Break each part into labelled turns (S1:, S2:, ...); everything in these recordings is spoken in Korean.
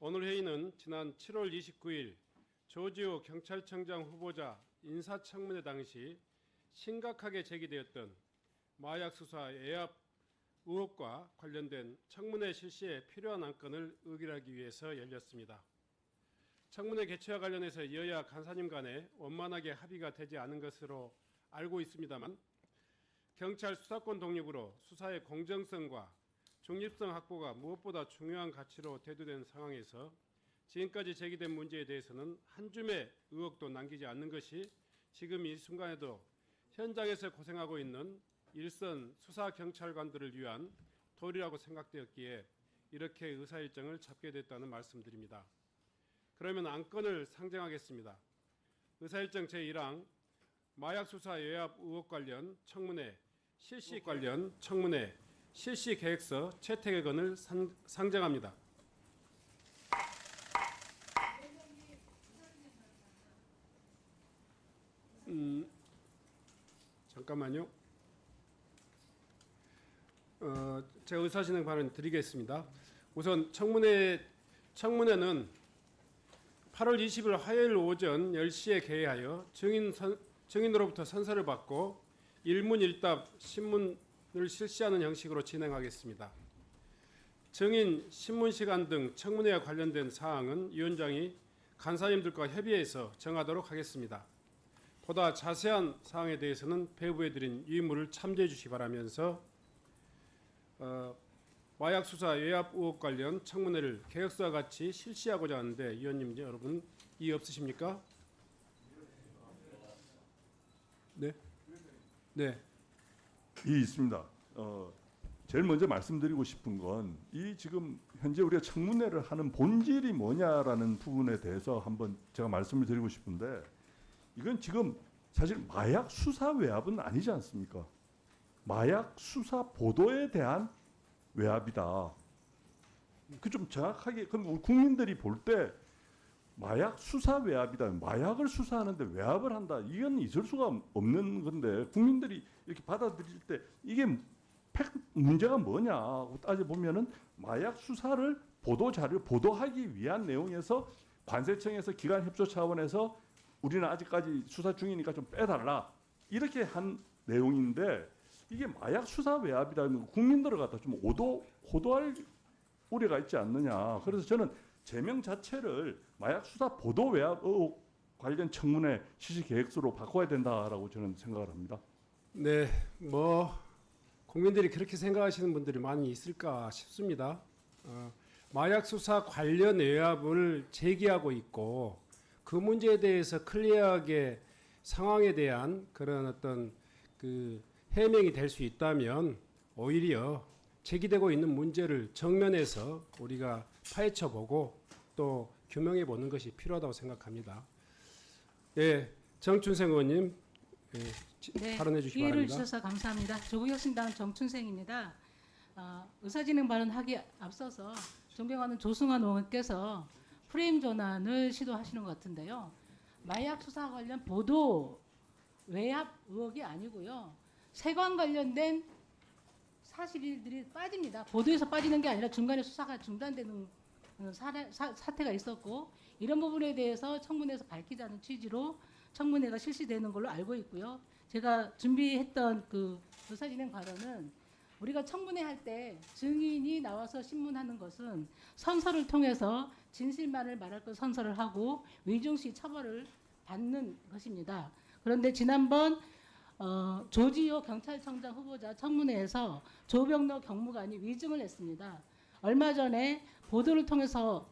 S1: 오늘 회의는 지난 7월 29일 조지호 경찰청장 후보자 인사청문회 당시 심각하게 제기되었던 마약 수사 외압 의혹과 관련된 청문회 실시에 필요한 안건을 의결하기 위해서 열렸습니다. 청문회 개최와 관련해서 여야 간사님 간에 원만하게 합의가 되지 않은 것으로 알고 있습니다만 경찰 수사권 독립으로 수사의 공정성과 중립성 확보가 무엇보다 중요한 가치로 대두된 상황에서 지금까지 제기된 문제에 대해서는 한 줌의 의혹도 남기지 않는 것이 지금 이 순간에도 현장에서 고생하고 있는 일선 수사경찰관들을 위한 도리라고 생각되었기에 이렇게 의사일정을 잡게 됐다는 말씀드립니다. 그러면 안건을 상정하겠습니다. 의사일정 제1항 마약 수사 외압 의혹 관련 청문회 실시 관련 청문회 실시 계획서 채택의 건을 상정합니다. 잠깐만요. 제가 의사진행 발언 드리겠습니다. 우선 청문회는 8월 20일 화요일 오전 10시에 개회하여 증인으로부터 선서를 받고 일문일답 신문을 실시하는 형식으로 진행하겠습니다. 증인, 신문시간 등 청문회와 관련된 사항은 위원장이 간사님들과 협의해서 정하도록 하겠습니다. 보다 자세한 사항에 대해서는 배부해 드린 유인물을 참조해 주시기 바라면서 마약 수사 외압 의혹 관련 청문회를 계획서와 같이 실시하고자 하는데 위원님 여러분 이의 없으십니까? 네. 네.
S2: 이 있습니다. 제일 먼저 말씀드리고 싶은 건 이 지금 현재 우리가 청문회를 하는 본질이 뭐냐라는 부분에 대해서 한번 제가 말씀을 드리고 싶은데 이건 지금 사실 마약 수사 외압은 아니지 않습니까? 마약 수사 보도에 대한 외압이다. 그 좀 정확하게 그럼 우리 국민들이 볼 때 마약 수사 외압이다. 마약을 수사하는데 외압을 한다. 이건 있을 수가 없는 건데 국민들이 이렇게 받아들일 때 이게 문제가 뭐냐고 따져보면은 마약 수사를 보도하기 위한 내용에서 관세청에서 기관 협조 차원에서 우리는 아직까지 수사 중이니까 좀 빼달라. 이렇게 한 내용인데 이게 마약 수사 외압이다. 국민들을 갖다 좀 호도할 우려가 있지 않느냐. 그래서 저는 제명 자체를 마약 수사 보도 외압 의혹 관련 청문회 실시 계획서로 바꿔야 된다라고 저는 생각을 합니다.
S1: 네, 국민들이 그렇게 생각하시는 분들이 많이 있을까 싶습니다. 마약 수사 관련 외압을 제기하고 있고 그 문제에 대해서 클리어하게 상황에 대한 그런 어떤 그 해명이 될 수 있다면 오히려 제기되고 있는 문제를 정면에서 우리가 파헤쳐보고 또 규명해보는 것이 필요하다고 생각합니다. 네, 정춘생 의원님 발언해 주시기 바랍니다.
S3: 기회를 주셔서 감사합니다. 조국혁신당 정춘생입니다. 의사진행 발언하기 앞서서 존경하는 조승환 의원께서 프레임 전환을 시도하시는 것 같은데요. 마약 수사 관련 보도 외압 의혹이 아니고요. 세관 관련된 사실들이 빠집니다. 보도에서 빠지는 게 아니라 중간에 수사가 중단되는 사태가 있었고 이런 부분에 대해서 청문회에서 밝히자는 취지로 청문회가 실시되는 걸로 알고 있고요. 제가 준비했던 그 의사진행 발언은 우리가 청문회 할 때 증인이 나와서 신문하는 것은 선서를 통해서 진실만을 말할 것 선서를 하고 위중시 처벌을 받는 것입니다. 그런데 지난번 조지호 경찰청장 후보자 청문회에서 조병로 경무관이 위증을 했습니다. 얼마 전에 보도를 통해서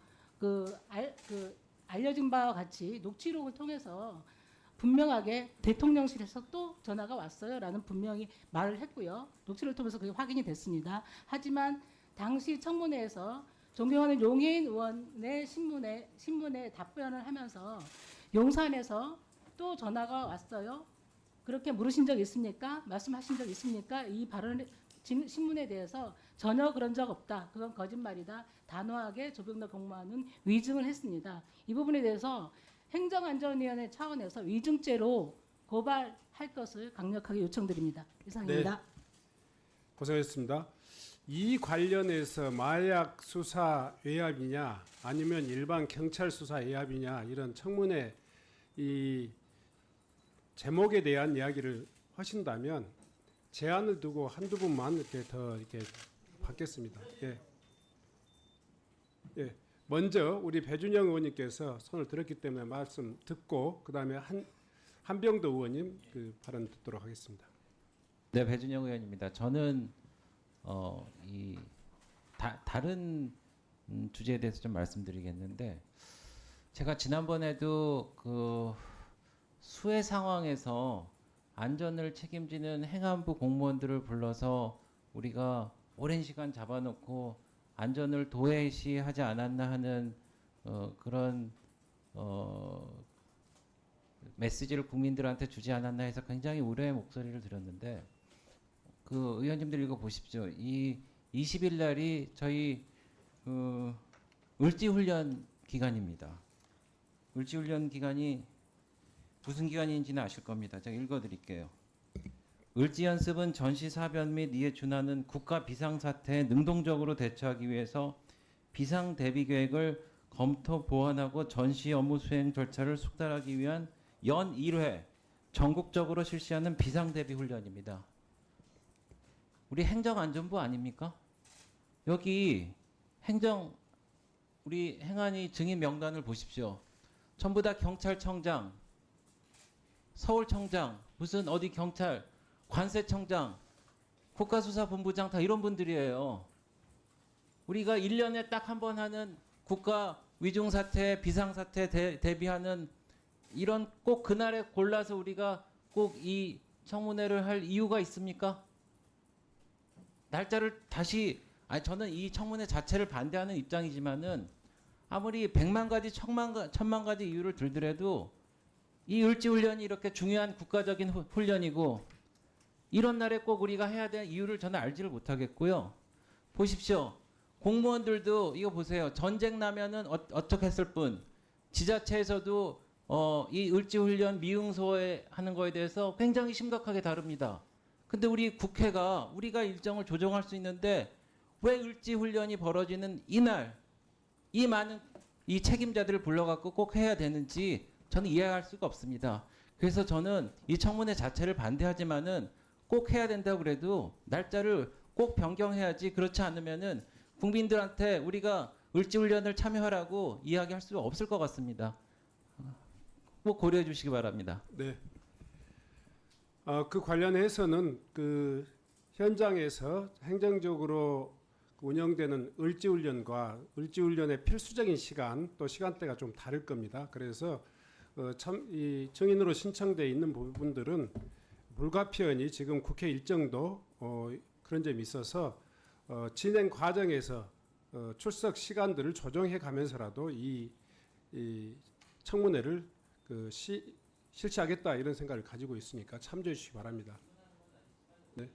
S3: 알려진 바와 같이 녹취록을 통해서 분명하게 대통령실에서 또 전화가 왔어요라는 분명히 말을 했고요. 녹취록을 통해서 그게 확인이 됐습니다. 하지만 당시 청문회에서 존경하는 용해인 의원의 신문에 답변을 하면서 용산에서 또 전화가 왔어요. 그렇게 물으신 적 있습니까? 말씀하신 적 있습니까? 이 발언 신문에 대해서 전혀 그런 적 없다. 그건 거짓말이다. 단호하게 조병로 경무관은 위증을 했습니다. 이 부분에 대해서 행정안전위원회 차원에서 위증죄로 고발할 것을 강력하게 요청드립니다. 이상입니다.
S1: 네. 고생하셨습니다. 이 관련해서 마약 수사 외압이냐 아니면 일반 경찰 수사 외압이냐 이런 청문회 이 제목에 대한 이야기를 하신다면 제안을 두고 한두 분만 이렇게 더 이렇게 받겠습니다. 예. 예. 먼저 우리 배준영 의원님께서 손을 들었기 때문에 말씀 듣고 그다음에 한병도 의원님 그 발언 듣도록 하겠습니다.
S4: 네, 배준영 의원입니다. 저는 다른 주제에 대해서 좀 말씀드리겠는데, 제가 지난번에도 그 수해 상황에서 안전을 책임지는 행안부 공무원들을 불러서 우리가 오랜 시간 잡아놓고 안전을 도외시하지 않았나 하는 그런 메시지를 국민들한테 주지 않았나 해서 굉장히 우려의 목소리를 들었는데, 그 의원님들 이거 보십시오. 이 20일 날이 저희 을지훈련 기간입니다. 을지훈련 기간이 무슨 기간인지는 아실 겁니다. 제가 읽어드릴게요. 을지연습은 전시사변 및 이에 준하는 국가 비상사태에 능동적으로 대처하기 위해서 비상대비계획을 검토 보완하고 전시 업무 수행 절차를 숙달하기 위한 연 1회 전국적으로 실시하는 비상대비훈련입니다. 우리 행정안전부 아닙니까? 여기 우리 행안위 증인 명단을 보십시오. 전부 다 경찰청장, 서울청장, 무슨 어디 경찰, 관세청장, 국가수사본부장 다 이런 분들이에요. 우리가 1년에 딱 한 번 하는 국가 위중사태, 비상사태 대비하는 이런 꼭 그날에 골라서 우리가 꼭 이 청문회를 할 이유가 있습니까? 날짜를 다시, 저는 이 청문회 자체를 반대하는 입장이지만은 아무리 100만 가지, 1000만 가지 이유를 들더라도 이 을지훈련이 이렇게 중요한 국가적인 훈련이고 이런 날에 꼭 우리가 해야 될 이유를 저는 알지를 못하겠고요. 보십시오. 공무원들도 이거 보세요. 전쟁 나면은 어떻게 했을 뿐 지자체에서도 이 을지훈련 미응소에 하는 거에 대해서 굉장히 심각하게 다룹니다. 근데 우리 국회가 우리가 일정을 조정할 수 있는데 왜 을지훈련이 벌어지는 이날 이 많은 이 책임자들을 불러갖고 꼭 해야 되는지 저는 이해할 수가 없습니다. 그래서 저는 이 청문회 자체를 반대하지만은 꼭 해야 된다고 그래도 날짜를 꼭 변경해야지, 그렇지 않으면은 국민들한테 우리가 을지훈련을 참여하라고 이야기할 수 없을 것 같습니다. 꼭 고려해 주시기 바랍니다.
S1: 네. 그 관련해서는 그 현장에서 행정적으로 운영되는 을지훈련과 을지훈련의 필수적인 시간 또 시간대가 좀 다를 겁니다. 그래서 이 증인으로 신청돼 있는 부분들은 불가피하니 지금 국회 일정도 그런 점이 있어서 진행 과정에서 출석 시간들을 조정해 가면서라도 이 청문회를 실시하겠다 이런 생각을 가지고 있으니까 참조해 주시기 바랍니다. 네.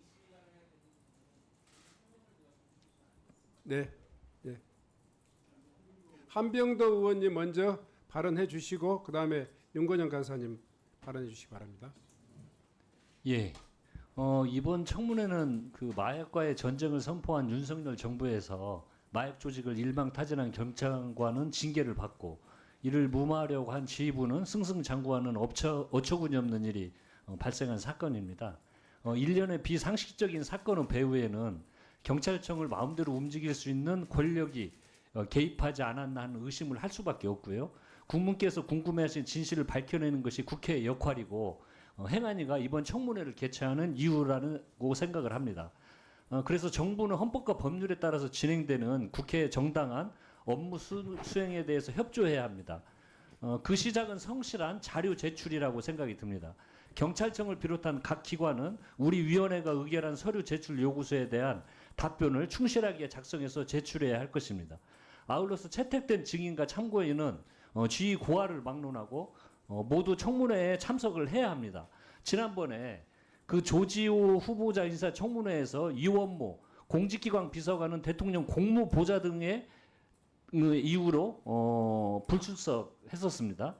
S1: 네. 네. 한병도 의원님 먼저 발언해 주시고 그다음에 윤건영 간사님 발언해 주시기 바랍니다.
S5: 예. 이번 청문회는 그 마약과의 전쟁을 선포한 윤석열 정부에서 마약 조직을 일망타진한 경찰관은 징계를 받고 이를 무마하려고 한 지휘부는 승승장구하는 어처구니 없는 일이 발생한 사건입니다. 일련의 비상식적인 사건의 배후에는 경찰청을 마음대로 움직일 수 있는 권력이 개입하지 않았나 하는 의심을 할 수밖에 없고요. 국민께서 궁금해하신 진실을 밝혀내는 것이 국회의 역할이고 행안위가 이번 청문회를 개최하는 이유라고 생각을 합니다. 그래서 정부는 헌법과 법률에 따라서 진행되는 국회의 정당한 업무 수행에 대해서 협조해야 합니다. 그 시작은 성실한 자료 제출이라고 생각이 듭니다. 경찰청을 비롯한 각 기관은 우리 위원회가 의결한 서류 제출 요구서에 대한 답변을 충실하게 작성해서 제출해야 할 것입니다. 아울러서 채택된 증인과 참고인은 지휘 고하를 막론하고 모두 청문회에 참석을 해야 합니다. 지난번에 그 조지호 후보자 인사 청문회에서 이원모 공직기관 비서관은 대통령 공무보좌 등의 이유로 불출석했었습니다.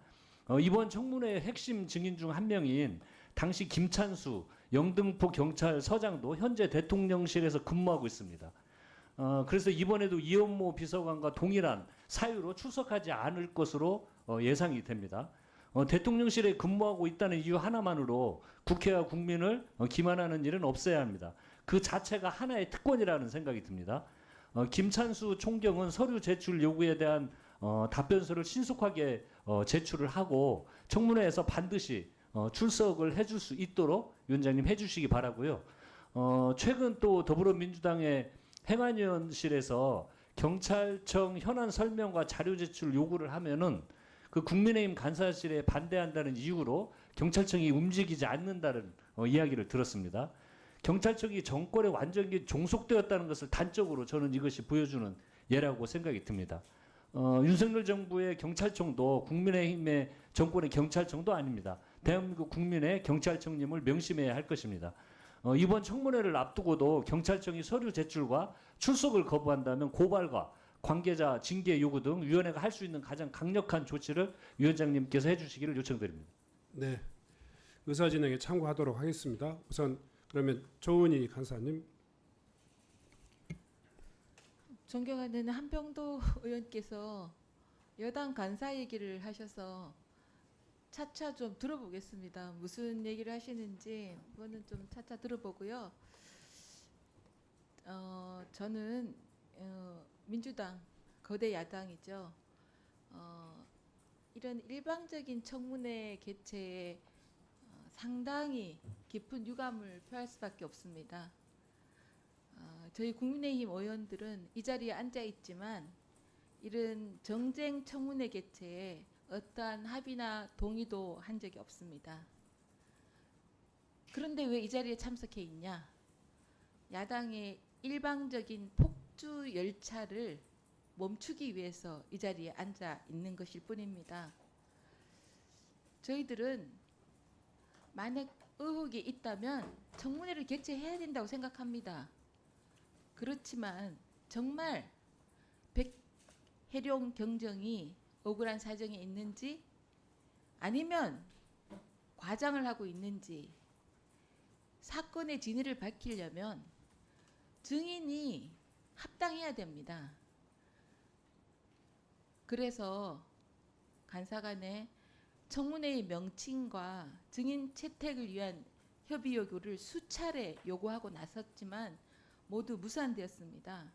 S5: 이번 청문회의 핵심 증인 중 한 명인 당시 김찬수 영등포 경찰서장도 현재 대통령실에서 근무하고 있습니다. 그래서 이번에도 이현모 비서관과 동일한 사유로 출석하지 않을 것으로 예상이 됩니다. 대통령실에 근무하고 있다는 이유 하나만으로 국회와 국민을 기만하는 일은 없어야 합니다. 그 자체가 하나의 특권이라는 생각이 듭니다. 김찬수 총경은 서류 제출 요구에 대한 답변서를 신속하게 제출을 하고 청문회에서 반드시 출석을 해줄 수 있도록 위원장님 해주시기 바라고요. 최근 또 더불어민주당의 행안위원실에서 경찰청 현안 설명과 자료 제출 요구를 하면은 그 국민의힘 간사실에 반대한다는 이유로 경찰청이 움직이지 않는다는 이야기를 들었습니다. 경찰청이 정권에 완전히 종속되었다는 것을 단적으로 저는 이것이 보여주는 예라고 생각이 듭니다. 윤석열 정부의 경찰청도 국민의힘의 정권의 경찰청도 아닙니다. 대한민국 국민의 경찰청임을 명심해야 할 것입니다. 이번 청문회를 앞두고도 경찰청이 서류 제출과 출석을 거부한다면 고발과 관계자 징계 요구 등 위원회가 할 수 있는 가장 강력한 조치를 위원장님께서 해주시기를 요청드립니다.
S1: 네, 의사진행에 참고하도록 하겠습니다. 우선 그러면 조은희 간사님.
S6: 존경하는 한병도 의원께서 여당 간사 얘기를 하셔서 차차 좀 들어보겠습니다. 무슨 얘기를 하시는지 그거는 좀 차차 들어보고요. 저는 민주당 거대 야당이죠. 이런 일방적인 청문회 개최에 상당히 깊은 유감을 표할 수밖에 없습니다. 저희 국민의힘 의원들은 이 자리에 앉아 있지만 이런 정쟁 청문회 개최에 어떠한 합의나 동의도 한 적이 없습니다. 그런데 왜 이 자리에 참석해 있냐? 야당의 일방적인 폭주 열차를 멈추기 위해서 이 자리에 앉아 있는 것일 뿐입니다. 저희들은 만약 의혹이 있다면 청문회를 개최해야 된다고 생각합니다. 그렇지만 정말 백혜룡 경정이 억울한 사정이 있는지 아니면 과장을 하고 있는지 사건의 진위를 밝히려면 증인이 합당해야 됩니다. 그래서 간사간에 청문회의 명칭과 증인 채택을 위한 협의 요구를 수차례 요구하고 나섰지만 모두 무산되었습니다.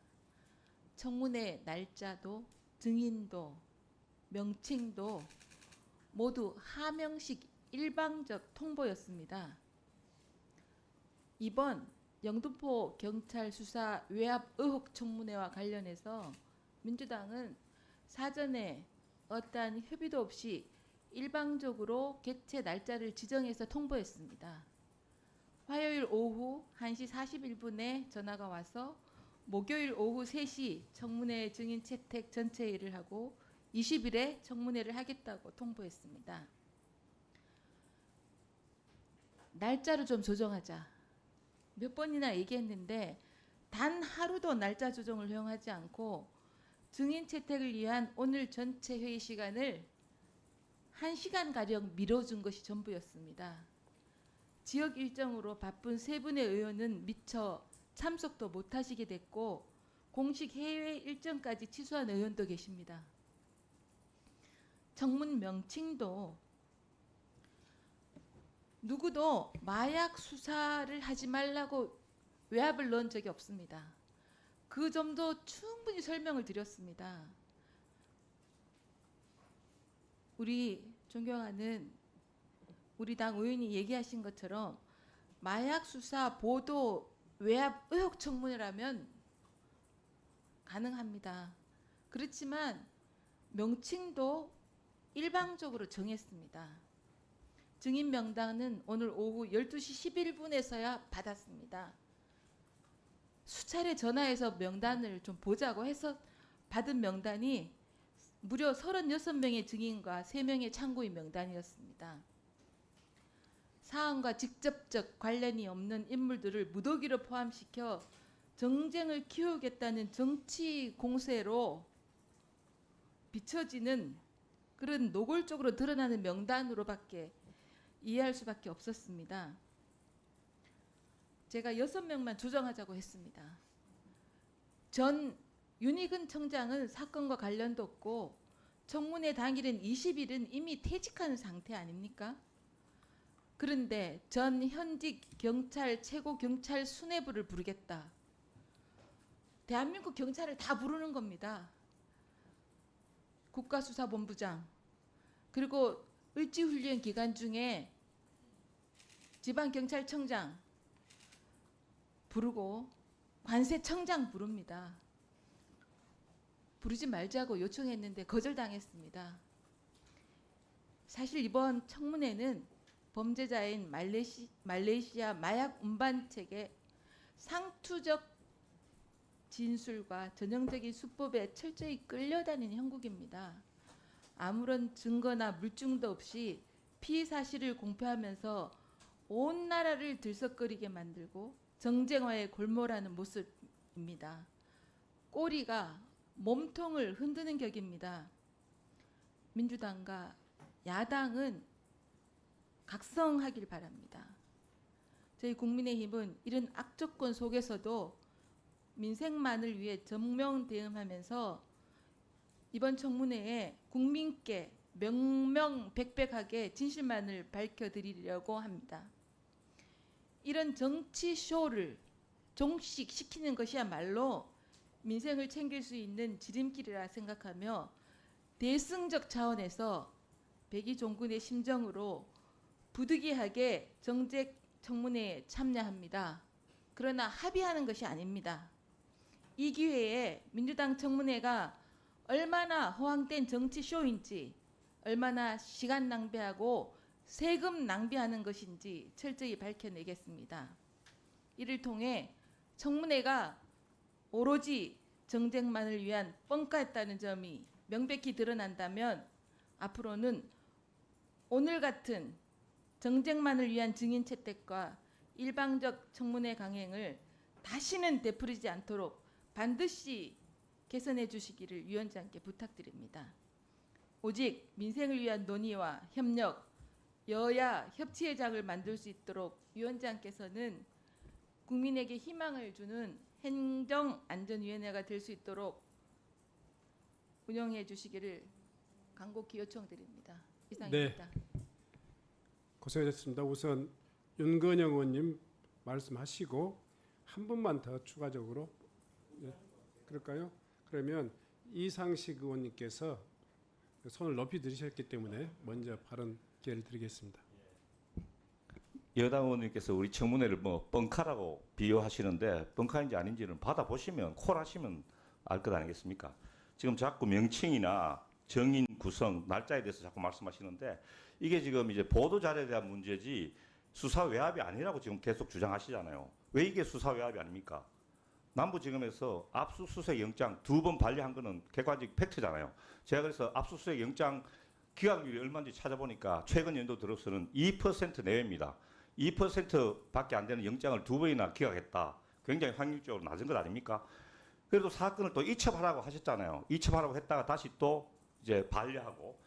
S6: 청문회 날짜도 증인도 명칭도 모두 하명식 일방적 통보였습니다. 이번 영등포 경찰 수사 외압 의혹 청문회와 관련해서 민주당은 사전에 어떠한 협의도 없이 일방적으로 개최 날짜를 지정해서 통보했습니다. 화요일 오후 1시 41분에 전화가 와서 목요일 오후 3시 청문회 증인 채택 전체 회의를 하고 20일에 청문회를 하겠다고 통보했습니다. 날짜를 좀 조정하자. 몇 번이나 얘기했는데 단 하루도 날짜 조정을 허용하지 않고 증인 채택을 위한 오늘 전체 회의 시간을 1시간가량 미뤄준 것이 전부였습니다. 지역 일정으로 바쁜 세 분의 의원은 미처 참석도 못하시게 됐고 공식 해외 일정까지 취소한 의원도 계십니다. 청문 명칭도 누구도 마약 수사를 하지 말라고 외압을 넣은 적이 없습니다. 그 점도 충분히 설명을 드렸습니다. 우리 존경하는 우리 당 의원이 얘기하신 것처럼 마약 수사 보도 외압 의혹 청문회라면 가능합니다. 그렇지만 명칭도 일방적으로 정했습니다. 증인 명단은 오늘 오후 12시 11분에서야 받았습니다. 수차례 전화해서 명단을 좀 보자고 해서 받은 명단이 무려 36명의 증인과 3명의 참고인 명단이었습니다. 사안과 직접적 관련이 없는 인물들을 무더기로 포함시켜 정쟁을 키우겠다는 정치 공세로 비춰지는 그런 노골적으로 드러나는 명단으로밖에 이해할 수밖에 전 윤희근 청장은 사건과 관련도 없고 청문회 당일인 20일은 이미 퇴직한 상태 아닙니까? 그런데 전 현직 경찰 최고 경찰 수뇌부를 부르겠다. 대한민국 경찰을 다 부르는 겁니다. 국가수사본부장 그리고 을지훈련 기간 중에 지방경찰청장 부르고 관세청장 부릅니다. 부르지 말자고 요청했는데 거절당했습니다. 사실 이번 청문회는 범죄자인 말레이시아 마약 운반책의 상투적 진술과 전형적인 수법에 철저히 끌려다니는 형국입니다. 아무런 증거나 물증도 없이 피의 사실을 공표하면서 온 나라를 들썩거리게 만들고 정쟁화에 골몰하는 모습입니다. 꼬리가 몸통을 흔드는 격입니다. 민주당과 야당은 각성하길 바랍니다. 저희 국민의힘은 이런 악조건 속에서도 민생만을 위해 정명 대응하면서 이번 청문회에 국민께 명명백백하게 진실만을 밝혀드리려고 합니다. 이런 정치 쇼를 종식시키는 것이야말로 민생을 챙길 수 있는 지름길이라 생각하며 대승적 차원에서 백의종군의 심정으로 부득이하게 정책 청문회에 참여합니다. 그러나 합의하는 것이 아닙니다. 이 기회에 민주당 청문회가 얼마나 허황된 정치 쇼인지, 얼마나 시간 낭비하고 세금 낭비하는 것인지 철저히 밝혀내겠습니다. 이를 통해 청문회가 오로지 정쟁만을 위한 뻥카였다는 점이 명백히 드러난다면 앞으로는 오늘 같은 정쟁만을 위한 증인 채택과 일방적 청문회 강행을 다시는 되풀이지 않도록 반드시 개선해 주시기를 위원장께 부탁드립니다. 오직 민생을 위한 논의와 협력, 여야 협치의 장을 만들 수 있도록 위원장께서는 국민에게 희망을 주는 행정안전위원회가 될 수 있도록 운영해 주시기를 간곡히 요청드립니다. 이상입니다.
S1: 고생하셨습니다. 우선 윤건영 의원님 말씀하시고 한 분만 더 추가적으로 그럴까요? 그러면 이상식 의원님께서 손을 높이 들으셨기 때문에 먼저 발언 기회를 드리겠습니다.
S7: 여당 의원님께서 우리 청문회를 뭐 뻥카라고 비유하시는데 뻥카인지 아닌지는 받아보시면 콜하시면 알 것 아니겠습니까? 지금 자꾸 명칭이나 정인 구성, 날짜에 대해서 자꾸 말씀하시는데 이게 지금 이제 보도 자료에 대한 문제지 수사 외압이 아니라고 지금 계속 주장하시잖아요. 왜 이게 수사 외압이 아닙니까? 남부지검에서 압수수색 영장 2번 발려한 거는 객관적 팩트잖아요. 제가 그래서 압수수색 영장 기각률이 얼마인지 찾아보니까 최근 연도 들어서는 2% 내외입니다. 2%밖에 안 되는 영장을 2번이나 기각했다. 굉장히 확률적으로 낮은 것 아닙니까? 그래도 사건을 또 이첩하라고 하셨잖아요. 이첩하라고 했다가 다시 또 이제 반려하고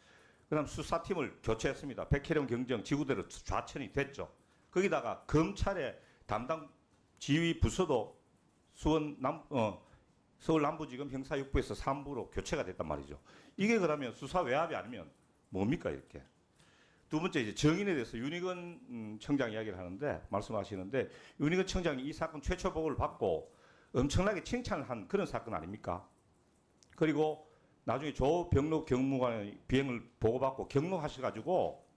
S7: 그다음 수사팀을 교체했습니다. 백혜령 경정 지구대로 좌천이 됐죠. 거기다가 검찰의 담당 지휘 부서도 서울 남부지검 형사6부에서 3부로 교체가 됐단 말이죠. 이게 그러면 수사 외압이 아니면 뭡니까 이렇게? 두 번째 이제 정인에 대해서 윤희근 청장 이야기를 하는데 말씀하시는데 윤희근 청장이 이 사건 최초 보고를 받고 엄청나게 칭찬을 한 그런 사건 아닙니까? 그리고 나중에 조병록 경무관의 비행을 보고받고 경로하셔가지고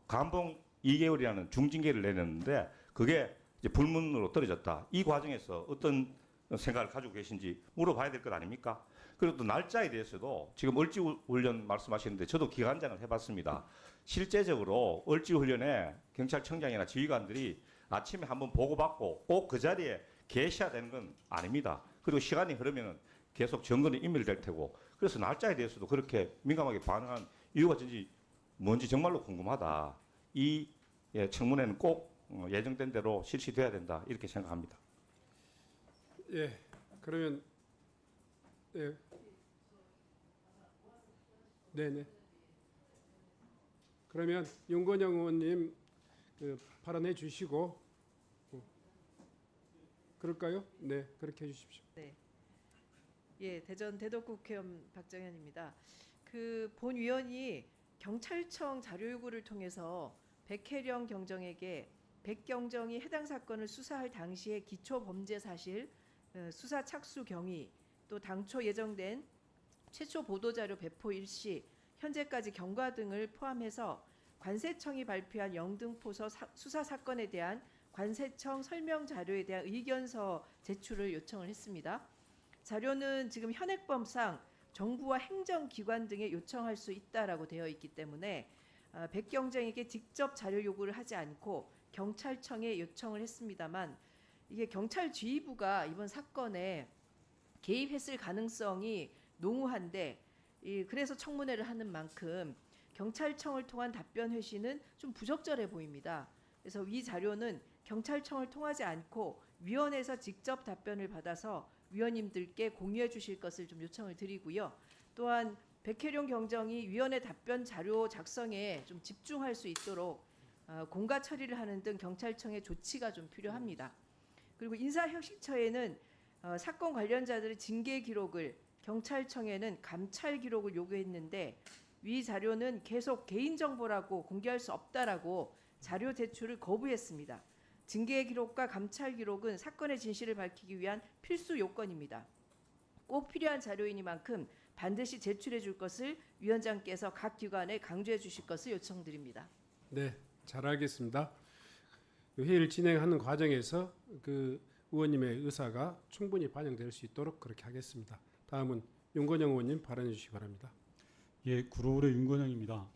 S7: 감봉 2개월이라는 중징계를 내렸는데 그게 이제 불문으로 떨어졌다. 이 과정에서 어떤 생각을 가지고 계신지 물어봐야 될 것 아닙니까? 그리고 또 날짜에 대해서도 지금 을지훈련 말씀하시는데 저도 기관장을 해봤습니다. 실제적으로 을지훈련에 경찰청장이나 지휘관들이 아침에 한번 보고받고 꼭 그 자리에 계셔야 되는 건 아닙니다. 그리고 시간이 흐르면 계속 점검이 인멸될 테고 그래서 날짜에 대해서도 그렇게 민감하게 반응한 이유가 뭔지 정말로 궁금하다. 이 청문회는 꼭 예정된 대로 실시돼야 된다 이렇게 생각합니다.
S1: 예, 그러면 네네. 그러면 윤건영 의원님 발언해 주시고 그럴까요? 네, 그렇게 해주십시오.
S8: 네. 예, 대전 대덕구 국회의원 박정현입니다. 그 본위원이 경찰청 자료 요구를 통해서 백혜령 경정에게 백경정이 해당 사건을 수사할 당시의 기초 범죄 사실, 수사 착수 경위, 또 당초 예정된 최초 보도 자료 배포 일시, 현재까지 경과 등을 포함해서 관세청이 발표한 영등포서 수사 사건에 대한 관세청 설명 자료에 대한 의견서 제출을 요청을 했습니다. 자료는 지금 현행법상 정부와 행정기관 등에 요청할 수 있다라고 되어 있기 때문에 백경정에게 직접 자료 요구를 하지 않고 경찰청에 요청을 했습니다만, 이게 경찰 지휘부가 이번 사건에 개입했을 가능성이 농후한데, 그래서 청문회를 하는 만큼 경찰청을 통한 답변 회신은 좀 부적절해 보입니다. 그래서 이 자료는 경찰청을 통하지 않고 위원회에서 직접 답변을 받아서 위원님들께 공유해 주실 것을 좀 요청을 드리고요. 또한 백혜룡 경정이 위원회 답변 자료 작성에 좀 집중할 수 있도록 공가 처리를 하는 등 경찰청의 조치가 좀 필요합니다. 그리고 인사혁신처에는 사건 관련자들의 징계 기록을, 경찰청에는 감찰 기록을 요구했는데 위 자료는 계속 개인정보라고 공개할 수 없다라고 자료 제출을 거부했습니다. 징계 기록과 감찰 기록은 사건의 진실을 밝히기 위한 필수 요건입니다. 꼭 필요한 자료이니만큼 반드시 제출해 줄 것을 위원장께서 각 기관에 강조해 주실 것을 요청드립니다.
S1: 네, 잘하겠습니다. 회의를 진행하는 과정에서 그 의원님의 의사가 충분히 반영될 수 있도록 그렇게 하겠습니다. 다음은 윤건영 의원님 발언해 주시기 바랍니다.
S9: 예, 구로울의 윤건영입니다.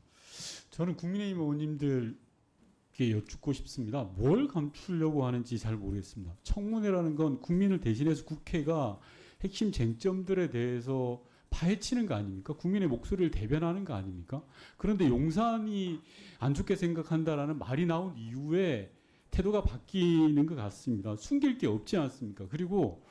S9: 저는 국민의힘 의원님들께 여쭙고 싶습니다. 뭘 감추려고 하는지 잘 모르겠습니다. 청문회라는 건 국민을 대신해서 국회가 핵심 쟁점들에 대해서 파헤치는 거 아닙니까? 국민의 목소리를 대변하는 거 아닙니까? 그런데 용산이 안 좋게 생각한다라는 말이 나온 이후에 태도가 바뀌는 것 같습니다. 숨길 게 없지 않습니까? 그리고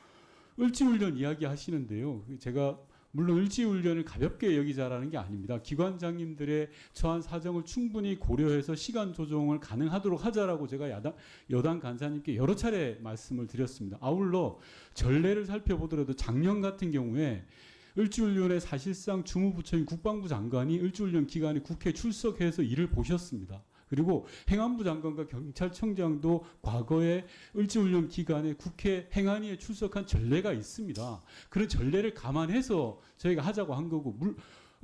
S9: 을지훈련 이야기 하시는데요. 제가 물론 을지훈련을 가볍게 여기자라는 게 아닙니다. 기관장님들의 처한 사정을 충분히 고려해서 시간 조정을 가능하도록 하자라고 제가 여당 간사님께 여러 차례 말씀을 드렸습니다. 아울러 전례를 살펴보더라도 작년 같은 경우에 을지훈련에 사실상 주무부처인 국방부 장관이 을지훈련 기간에 국회에 출석해서 일을 보셨습니다. 그리고 행안부 장관과 경찰청장도 과거에 을지훈련 기간에 국회 행안위에 출석한 전례가 있습니다. 그런 전례를 감안해서 저희가 하자고 한 거고,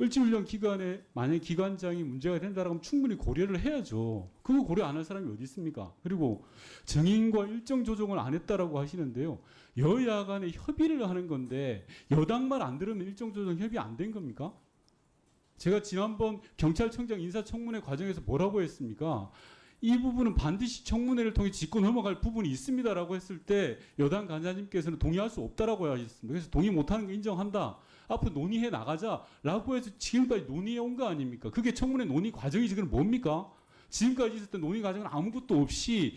S9: 을지훈련 기간에 만약에 기관장이 문제가 된다라고 하면 충분히 고려를 해야죠. 그거 고려 안 할 사람이 어디 있습니까? 그리고 증인과 일정 조정을 안 했다라고 하시는데요. 여야 간에 협의를 하는 건데 여당 말 안 들으면 일정 조정 협의 안 된 겁니까? 제가 지난번 경찰청장 인사청문회 과정에서 뭐라고 했습니까? 이 부분은 반드시 청문회를 통해 짚고 넘어갈 부분이 있습니다라고 했을 때 여당 간사님께서는 동의할 수 없다라고 하셨습니다. 그래서 동의 못하는 거 인정한다. 앞으로 논의해 나가자라고 해서 지금까지 논의해 온 거 아닙니까? 그게 청문회 논의 과정이 지금 뭡니까? 지금까지 있었던 논의 과정은 아무것도 없이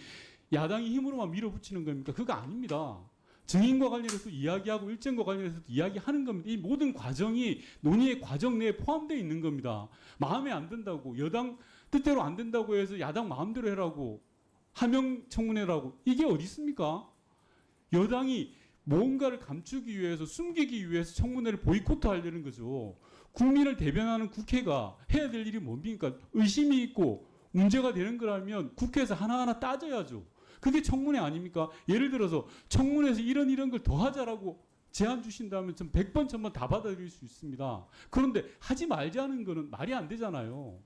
S9: 야당이 힘으로만 밀어붙이는 겁니까? 그거 아닙니다. 증인과 관련해서 이야기하고 일정과 관련해서 이야기하는 겁니다. 이 모든 과정이 논의의 과정 내에 포함되어 있는 겁니다. 마음에 안 든다고, 여당 뜻대로 안 된다고 해서 야당 마음대로 해라고, 하명 청문회라고, 이게 어디 있습니까? 여당이 뭔가를 감추기 위해서, 숨기기 위해서 청문회를 보이콧 하려는 거죠. 국민을 대변하는 국회가 해야 될 일이 뭡니까? 의심이 있고 문제가 되는 거라면 국회에서 하나하나 따져야죠. 그게 청문회 아닙니까? 예를 들어서 청문회에서 이런 걸 더 하자라고 제안 주신다면 전 100번 1000번 다 받아들일 수 있습니다. 그런데 하지 말자는 거는 말이 안 되잖아요.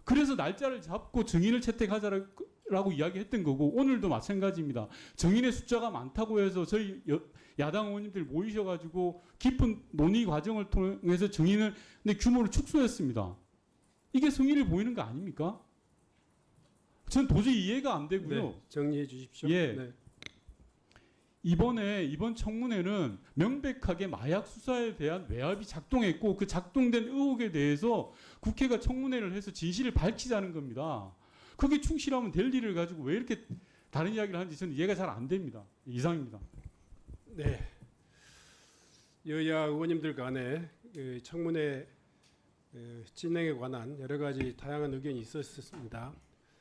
S9: 그래서 날짜를 잡고 증인을 채택하자라고 이야기했던 거고, 오늘도 마찬가지입니다. 증인의 숫자가 많다고 해서 저희 야당 의원님들 모이셔가지고 깊은 논의 과정을 통해서 증인의 규모를 축소했습니다. 이게 성의를 보이는 거 아닙니까? 전 도저히 이해가 안 되고요.
S1: 네, 정리해 주십시오.
S9: 예.
S1: 네.
S9: 이번 청문회는 명백하게 마약 수사에 대한 외압이 작동했고, 그 작동된 의혹에 대해서 국회가 청문회를 해서 진실을 밝히자는 겁니다. 그게 충실하면 될 일을 가지고 왜 이렇게 다른 이야기를 하는지 저는 이해가 잘 안 됩니다. 이상입니다.
S1: 네. 여야 의원님들 간에 청문회 진행에 관한 여러 가지 다양한 의견이 있었습니다.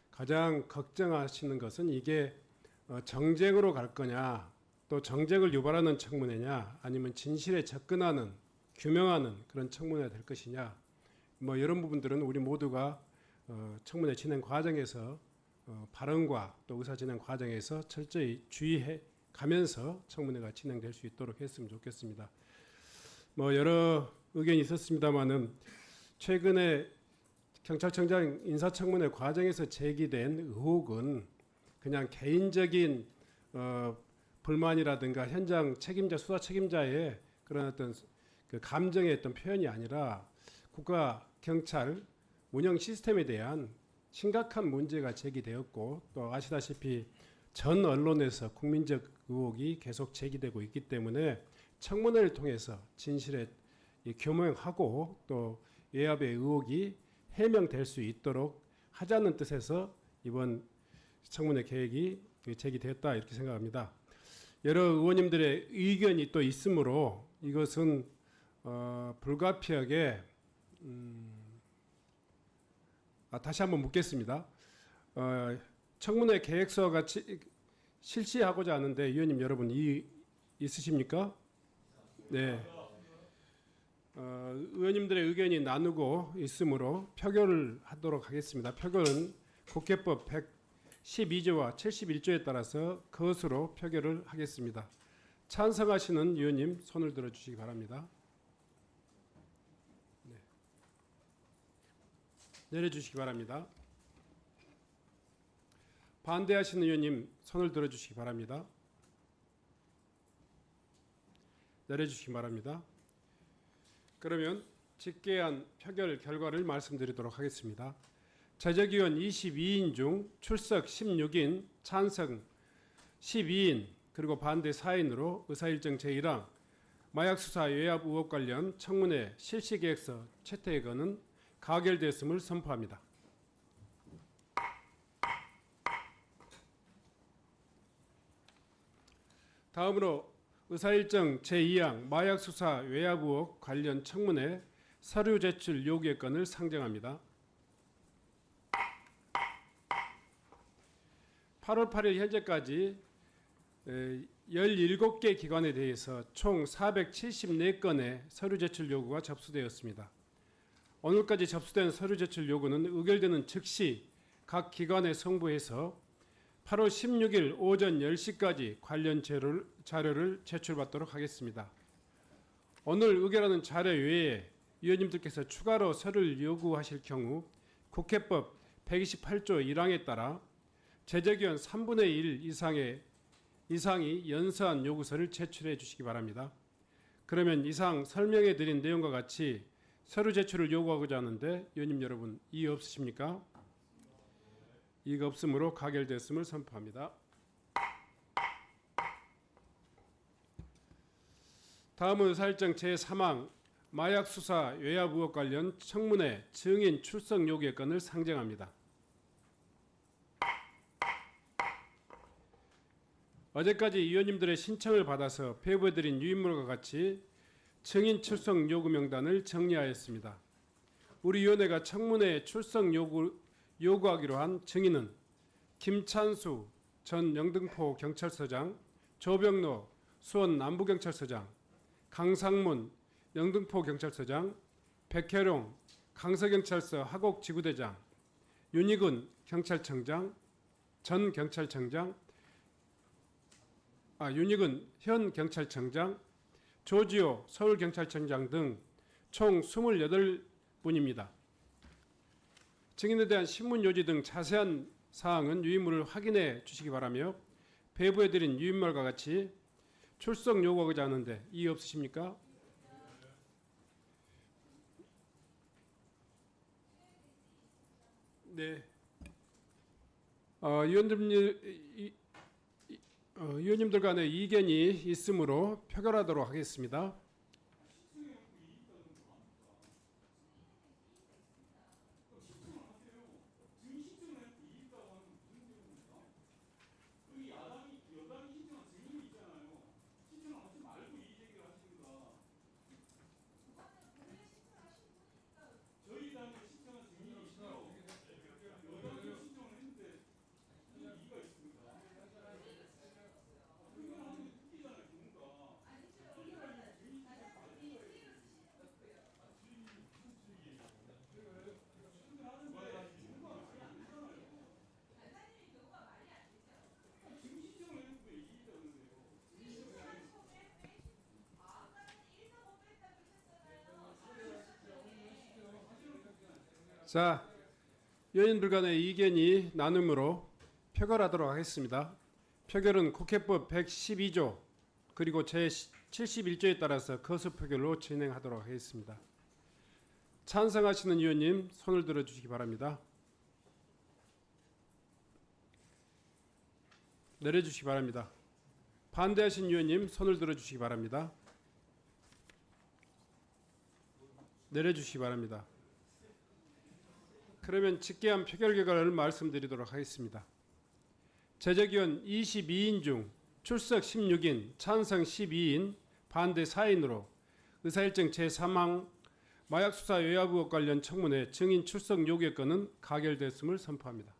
S1: 가장 걱정하시는 것은 이게 정쟁으로 갈 거냐, 또 정쟁을 유발하는 청문회냐 아니면 진실에 접근하는 규명하는 그런 청문회가 될 것이냐 뭐 이런 부분들은 우리 모두가 청문회 진행 과정에서 발언과 또 의사 진행 과정에서 철저히 주의해 가면서 청문회가 진행될 수 있도록 했으면 좋겠습니다. 뭐 여러 의견이 있었습니다만은 최근에 경찰청장 인사청문회 과정에서 제기된 의혹은 그냥 개인적인 불만이라든가 현장 책임자 수사 책임자의 그런 어떤 그 감정의 어떤 표현이 아니라 국가 경찰 운영 시스템에 대한 심각한 문제가 제기되었고 또 아시다시피 전 언론에서 국민적 의혹이 계속 제기되고 있기 때문에 청문회를 통해서 진실에 규명하고 또 외압의 의혹이 해명될 수 있도록 하자는 뜻에서 이번 청문회 계획이 제기되었다 이렇게 생각합니다. 여러 의원님들의 의견이 또 있으므로 이것은 불가피하게 다시 한번 묻겠습니다. 청문회 계획서와 같이 실시하고자 하는데 의원님 여러분 있으십니까? 네. 의원님들의 의견이 나누고 있으므로 표결을 하도록 하겠습니다. 표결은 국회법 112조와 71조에 따라서 것으로 표결을 하겠습니다. 찬성하시는 의원님 손을 들어주시기 바랍니다. 네. 내려주시기 바랍니다. 반대하시는 의원님 손을 들어주시기 바랍니다. 내려주시기 바랍니다. 그러면 직계한 표결 결과를 말씀드리도록 하겠습니다. 제적위원 22인 중 출석 16인, 찬성 12인, 그리고 반대 4인으로 의사일정 제1항 마약수사 외압 의혹 관련 청문회 실시계획서 채택에 관한 가결되었음을 선포합니다. 다음으로 의사일정 제2항 마약수사 외압 의혹 관련 청문회 서류 제출 요구의 건을 상정합니다. 8월 8일 현재까지 17개 기관에 대해서 총 474건의 서류 제출 요구가 접수되었습니다. 오늘까지 접수된 서류 제출 요구는 의결되는 즉시 각 기관에 송부해서 8월 16일 오전 10시까지 관련 자료를 제출받도록 하겠습니다. 오늘 의결하는 자료 외에 위원님들께서 추가로 서류를 요구하실 경우 국회법 128조 1항에 따라 제적위원 3분의 1 이상이 연서한 요구서를 제출해 주시기 바랍니다. 그러면 이상 설명해 드린 내용과 같이 서류 제출을 요구하고자 하는데 위원님 여러분 이의 없으십니까? 이의가 없으므로 가결됐음을 선포합니다. 다음은 의사일정 제3항 마약 수사 외압 의혹 관련 청문회 증인 출석 요구의 건을 상정합니다. 어제까지 위원님들의 신청을 받아서 배부해드린 유인물과 같이 증인 출석 요구 명단을 정리하였습니다. 우리 위원회가 청문회에 출석 요구하기로 한 증인은 김찬수 전 영등포 경찰서장, 조병로 수원 남부경찰서장, 강상문 영등포 경찰서장, 백혜룡 강서경찰서 하곡지구대장, 윤희근 경찰청장, 전 경찰청장, 윤희근 현 경찰청장, 조지호 서울경찰청장 등 총 28분입니다. 증인에 대한 신문 요지 등 자세한 사항은 유인물을 확인해 주시기 바라며 배부해드린 유인물과 같이 출석 요구하고자 하는데 이의 없으십니까? 네. 위원님들 간에 이견이 있으므로 표결하도록 하겠습니다. 자, 의원님들 간의 이견이 나눔으로 표결하도록 하겠습니다. 표결은 국회법 112조 그리고 제71조에 따라서 거수 표결로 진행하도록 하겠습니다. 찬성하시는 의원님 손을 들어주시기 바랍니다. 내려주시기 바랍니다. 반대하신 의원님 손을 들어주시기 바랍니다. 내려주시기 바랍니다. 그러면 직계한 표결 결과를 말씀드리도록 하겠습니다. 제적위원 22인 중 출석 16인, 찬성 12인, 반대 4인으로 의사일정 제3항 마약수사 외압 의혹 관련 청문회 증인 출석 요구 건은 가결됐음을 선포합니다.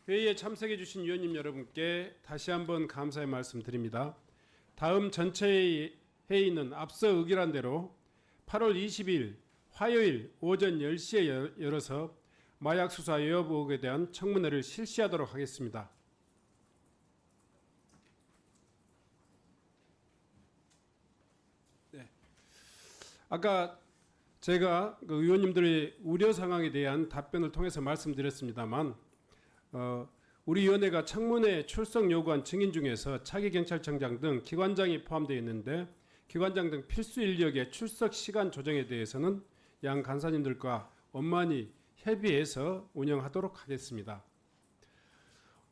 S1: 회의에 참석해 주신 위원님 여러분께 다시 한번 감사의 말씀 드립니다. 다음 전체 회의는 앞서 의결한 대로 8월 20일 화요일 오전 10시에 열어서 마약 수사 외압 의혹에 대한 청문회를 실시하도록 하겠습니다. 네. 아까 제가 그 의원님들의 우려 상황에 대한 답변을 통해서 말씀드렸습니다만 우리 위원회가 청문회 출석 요구한 증인 중에서 차기 경찰청장 등 기관장이 포함되어 있는데 기관장 등 필수 인력의 출석 시간 조정에 대해서는 양 간사님들과 원만히 협의해서 운영하도록 하겠습니다.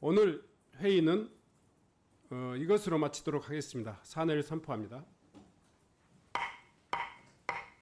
S1: 오늘 회의는 이것으로 마치도록 하겠습니다. 사내를 선포합니다.